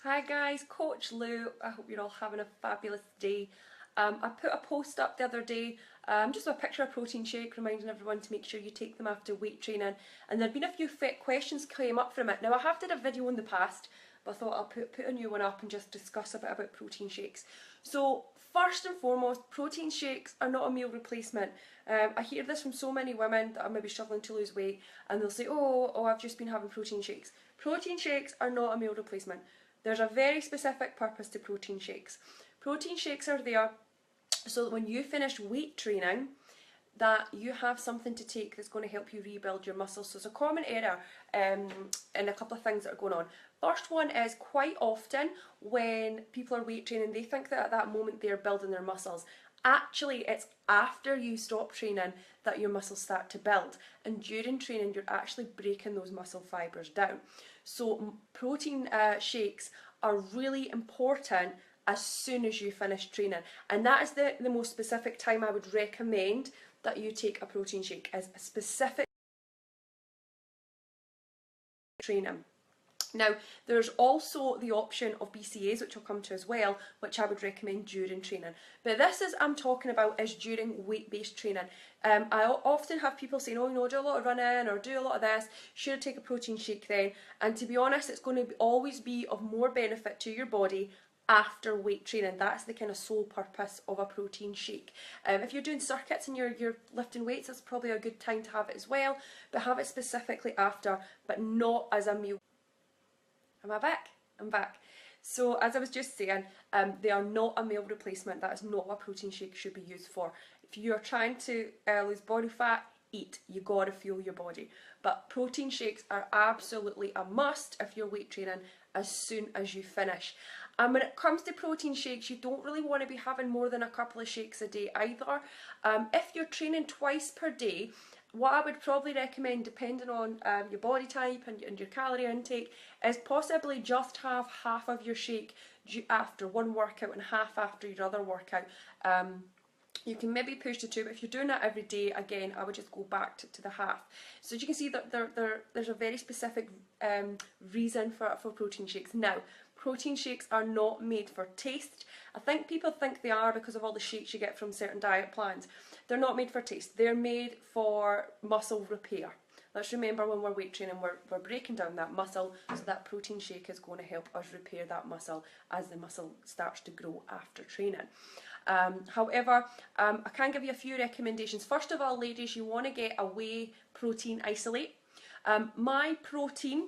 Hi guys, Coach Lou. I hope you're all having a fabulous day. I put a post up the other day, just a picture of protein shake, reminding everyone to make sure you take them after weight training. And there'd been a few questions came up from it. Now I have did a video in the past, but I thought I'll put a new one up and just discuss a bit about protein shakes. So first and foremost, protein shakes are not a meal replacement. I hear this from so many women that are maybe struggling to lose weight, and they'll say, oh, I've just been having protein shakes. Protein shakes are not a meal replacement. There's a very specific purpose to protein shakes. Protein shakes are there so that when you finish weight training, that you have something to take that's going to help you rebuild your muscles. So it's a common error in a couple of things that are going on. First one is quite often when people are weight training, they think that at that moment they're building their muscles. Actually, it's after you stop training that your muscles start to build, and during training you're actually breaking those muscle fibres down. So protein shakes are really important as soon as you finish training, and that is the most specific time I would recommend that you take a protein shake, as a specific training. Now, there's also the option of BCAAs, which I'll come to as well, which I would recommend during training. But this is I'm talking about is during weight-based training. I often have people saying, oh, you know, do a lot of running or do a lot of this, should I take a protein shake then? And to be honest, it's going to always be of more benefit to your body after weight training. That's the kind of sole purpose of a protein shake. If you're doing circuits and you're lifting weights, that's probably a good time to have it as well, but have it specifically after, but not as a meal. Am I back? I'm back. So as I was just saying, they are not a meal replacement. That is not what a protein shake should be used for. If you are trying to lose body fat, eat. You gotta fuel your body. But protein shakes are absolutely a must if you're weight training as soon as you finish. And when it comes to protein shakes, you don't really want to be having more than a couple of shakes a day either. If you're training twice per day, what I would probably recommend, depending on your body type and your calorie intake, is possibly just have half of your shake after one workout and half after your other workout. You can maybe push to two, but if you're doing that every day, again, I would just go back to the half. So as you can see, that there's a very specific reason for protein shakes. Now, protein shakes are not made for taste. I think people think they are because of all the shakes you get from certain diet plans. They're not made for taste. They're made for muscle repair. Let's remember, when we're weight training, we're breaking down that muscle, so that protein shake is going to help us repair that muscle as the muscle starts to grow after training. However, I can give you a few recommendations. First of all, ladies, you want to get a whey protein isolate. Myprotein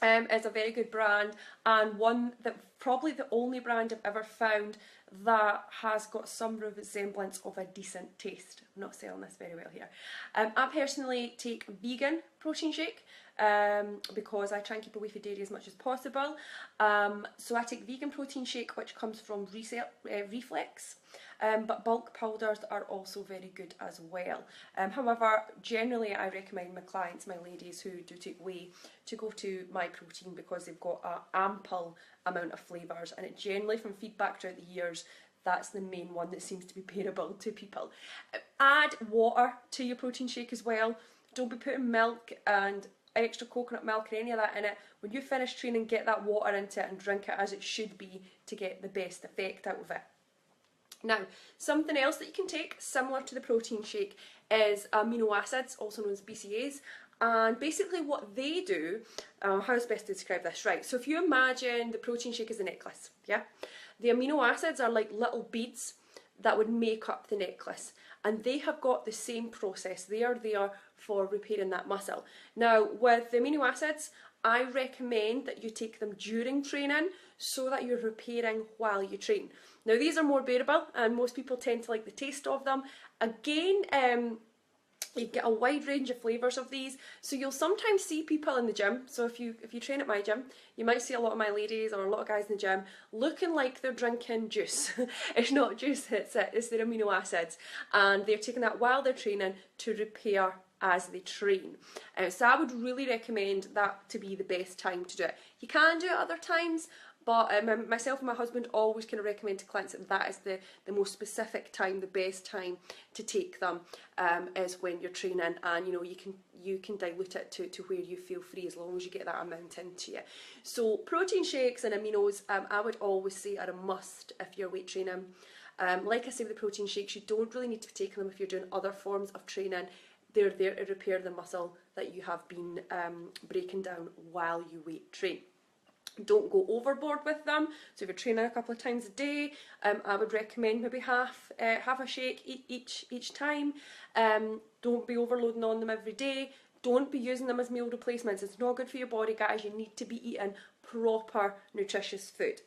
is a very good brand, and one that probably the only brand I've ever found that has got some resemblance of a decent taste. I'm not selling this very well here. I personally take vegan protein shake because I try and keep away from dairy as much as possible. So I take vegan protein shake, which comes from Reflex. But bulk powders are also very good as well. However, generally I recommend my clients, my ladies who do take whey, to go to Myprotein because they've got an ample amount of flavours, and it generally, from feedback throughout the years, that's the main one that seems to be bearable to people. Add water to your protein shake as well. Don't be putting milk and extra coconut milk or any of that in it. When you finish training, get that water into it and drink it as it should be to get the best effect out of it. Now, something else that you can take, similar to the protein shake, is amino acids, also known as BCAAs. And basically what they do, how's best to describe this? Right, so if you imagine the protein shake as a necklace, yeah? The amino acids are like little beads that would make up the necklace. And they have got the same process. They are there for repairing that muscle. Now, with the amino acids, I recommend that you take them during training so that you're repairing while you train. Now, these are more bearable and most people tend to like the taste of them. Again, you get a wide range of flavours of these, so you'll sometimes see people in the gym. So if you train at my gym, you might see a lot of my ladies or a lot of guys in the gym looking like they're drinking juice. It's not juice, it's their amino acids, and they're taking that while they're training to repair as they train. So I would really recommend that to be the best time to do it. You can do it other times, but myself and my husband always kind of recommend to clients that is the most specific time, the best time to take them is when you're training, and you know, you can dilute it to where you feel free as long as you get that amount into you. So protein shakes and aminos, I would always say are a must if you're weight training. Like I say with the protein shakes, you don't really need to be taking them if you're doing other forms of training. They're there to repair the muscle that you have been breaking down while you weight train. Don't go overboard with them. So if you're training a couple of times a day, I would recommend maybe half a shake each time. Don't be overloading on them every day. Don't be using them as meal replacements. It's not good for your body, guys. You need to be eating proper nutritious food.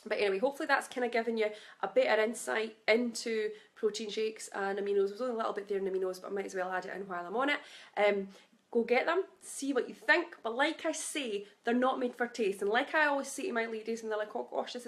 But anyway, hopefully that's kind of given you a better insight into protein shakes and aminos. There's only a little bit there in aminos, but I might as well add it in while I'm on it. Go get them, see what you think. But like I say, they're not made for taste. And like I always say to my ladies when they're like, oh gosh, this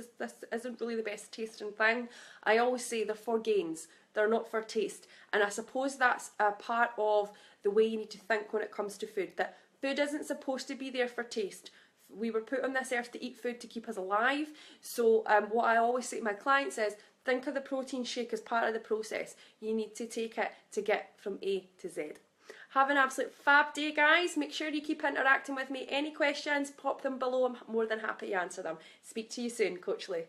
isn't really the best tasting thing, I always say they're for gains. They're not for taste. And I suppose that's a part of the way you need to think when it comes to food, that food isn't supposed to be there for taste. We were put on this earth to eat food to keep us alive. So what I always say to my clients is, think of the protein shake as part of the process. You need to take it to get from A to Z. Have an absolute fab day, guys. Make sure you keep interacting with me. Any questions, pop them below. I'm more than happy to answer them. Speak to you soon, Coach Lou.